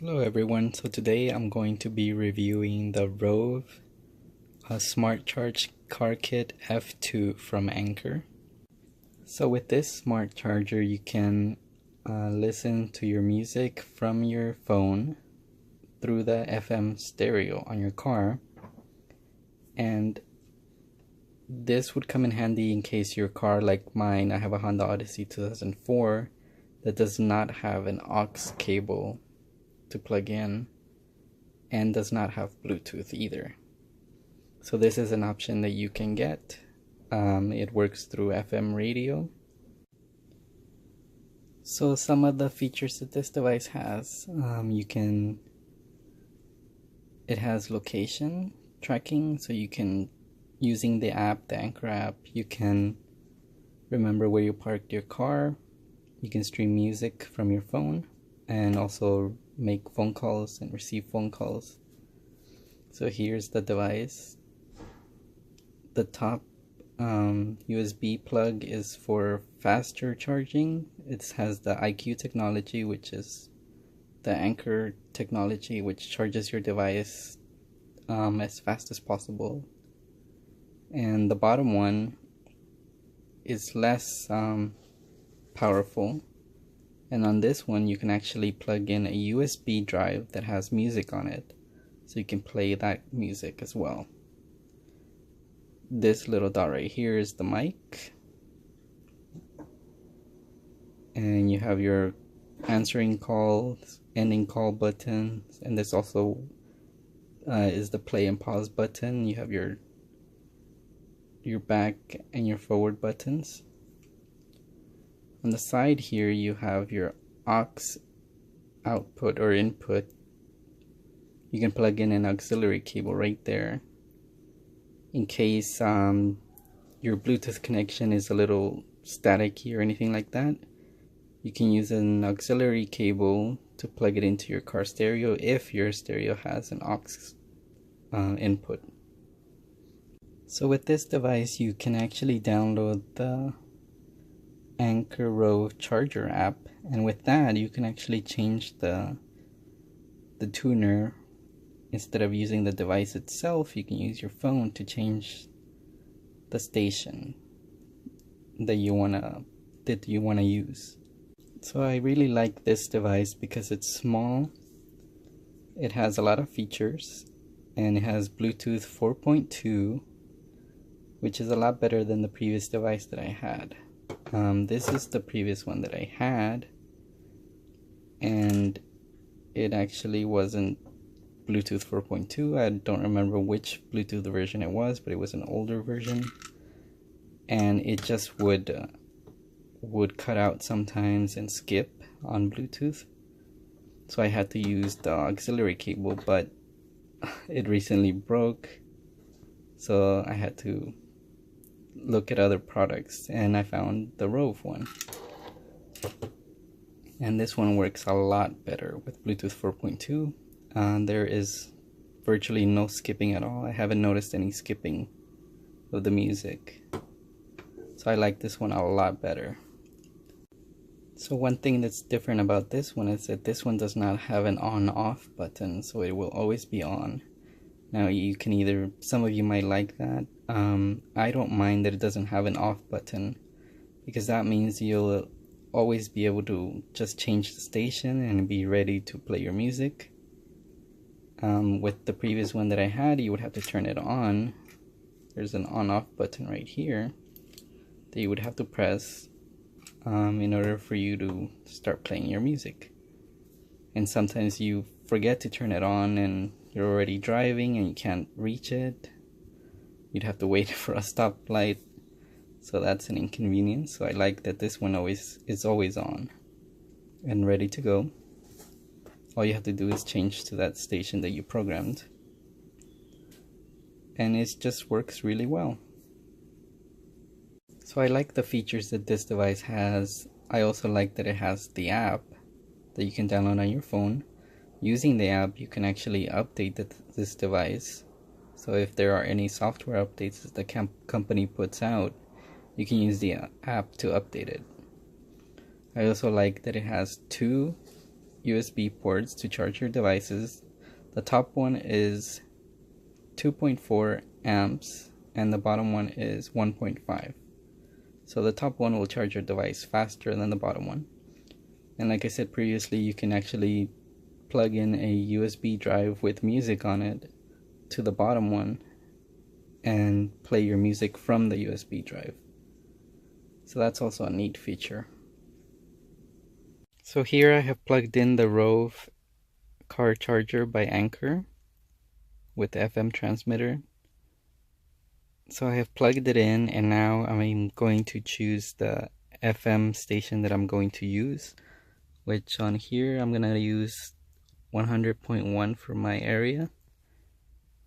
Hello everyone, so today I'm going to be reviewing the Roav Smartcharge car kit F2 from Anker. So with this smart charger you can listen to your music from your phone through the FM stereo on your car, and this would come in handy in case your car, like mine, I have a Honda Odyssey 2004 that does not have an aux cable to plug in and does not have Bluetooth either. So this is an option that you can get. It works through FM radio. So some of the features that this device has, it has location tracking, so you can, using the app, the Anker app, you can remember where you parked your car. You can stream music from your phone and also make phone calls and receive phone calls. So here's the device. The top USB plug is for faster charging. It has the IQ technology, which is the Anker technology, which charges your device as fast as possible. And the bottom one is less powerful. And on this one you can actually plug in a USB drive that has music on it, so you can play that music as well. This little dot right here is the mic, and you have your answering calls, ending call buttons, and this also is the play and pause button. You have your back and your forward buttons. On the side here you have your aux output or input. You can plug in an auxiliary cable right there in case your Bluetooth connection is a little staticky or anything like that. You can use an auxiliary cable to plug it into your car stereo if your stereo has an aux input. So with this device you can actually download the Anker Roav charger app, and with that you can actually change the tuner. Instead of using the device itself, you can use your phone to change the station that you wanna use. So I really like this device because it's small, it has a lot of features, and it has Bluetooth 4.2, which is a lot better than the previous device that I had. This is the previous one that I had, and it actually wasn't Bluetooth 4.2. I don't remember which Bluetooth version it was, but it was an older version, and it just would cut out sometimes and skip on Bluetooth. So I had to use the auxiliary cable, but it recently broke, so I had to look at other products, and I found the Roav one, and this one works a lot better with Bluetooth 4.2. There is virtually no skipping at all. I haven't noticed any skipping of the music, so I like this one a lot better. So one thing that's different about this one is that this one does not have an on-off button, so it will always be on. Now you can either, some of you might like that. I don't mind that it doesn't have an off button, because that means you'll always be able to just change the station and be ready to play your music. With the previous one that I had, you would have to turn it on. There's an on-off button right here that you would have to press in order for you to start playing your music. And sometimes you forget to turn it on and you're already driving and you can't reach it. You'd have to wait for a stoplight, so that's an inconvenience. So I like that this one is always on and ready to go. All you have to do is change to that station that you programmed, and it just works really well. So I like the features that this device has. I also like that it has the app that you can download on your phone. Using the app you can actually update this device. So if there are any software updates that the company puts out, you can use the app to update it. I also like that it has two USB ports to charge your devices. The top one is 2.4 amps and the bottom one is 1.5. So the top one will charge your device faster than the bottom one. And like I said previously, you can actually plug in a USB drive with music on it to the bottom one and play your music from the USB drive. So that's also a neat feature. So here I have plugged in the Roav car charger by Anker with the FM transmitter. So I have plugged it in, and now I'm going to choose the FM station that I'm going to use, which on here I'm going to use 100.1 for my area.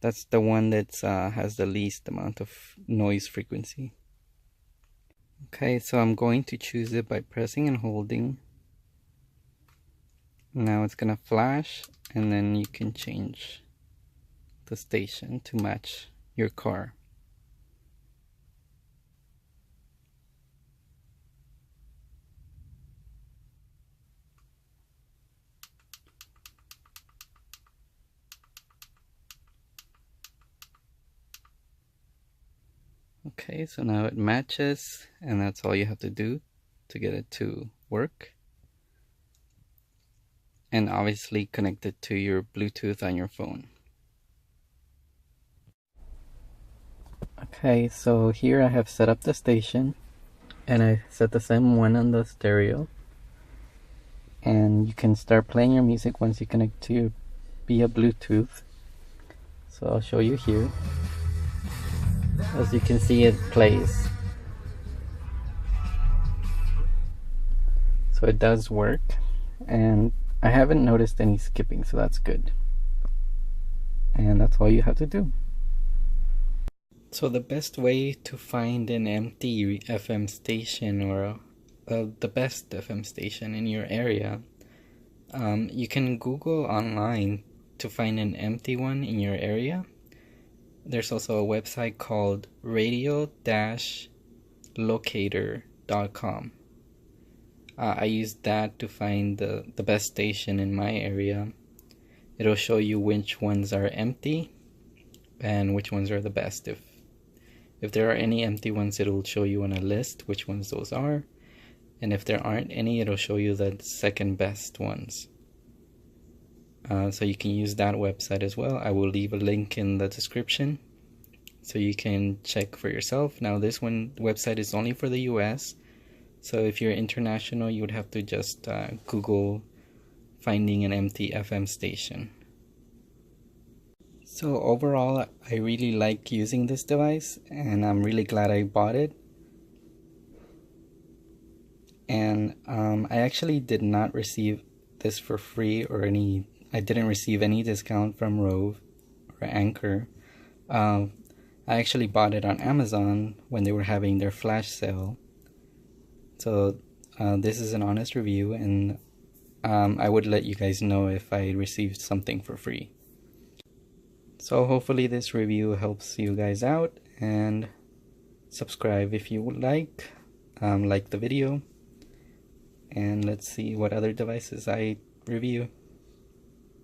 That's the one that has the least amount of noise frequency. Okay, so I'm going to choose it by pressing and holding. Now it's gonna flash, and then you can change the station to match your car. Okay, so now it matches, and that's all you have to do to get it to work. And obviously connect it to your Bluetooth on your phone. Okay, so here I have set up the station, and I set the same one on the stereo. And you can start playing your music once you connect to your via Bluetooth. So I'll show you here. As you can see, it plays. So it does work, and I haven't noticed any skipping, so that's good. And that's all you have to do. So the best way to find an empty FM station, or the best FM station in your area, you can Google online to find an empty one in your area. There's also a website called radio-locator.com. I used that to find the best station in my area. It'll show you which ones are empty and which ones are the best. If there are any empty ones, it'll show you on a list which ones those are. And if there aren't any, it'll show you the second best ones. So you can use that website as well. I will leave a link in the description so you can check for yourself. Now this website is only for the US, so if you're international, you would have to just Google finding an empty FM station. So overall, I really like using this device, and I'm really glad I bought it. And I actually did not receive this for free or I didn't receive any discount from Roav or Anker. I actually bought it on Amazon when they were having their flash sale. So this is an honest review, and I would let you guys know if I received something for free. So hopefully this review helps you guys out, and subscribe if you would like the video, and let's see what other devices I review.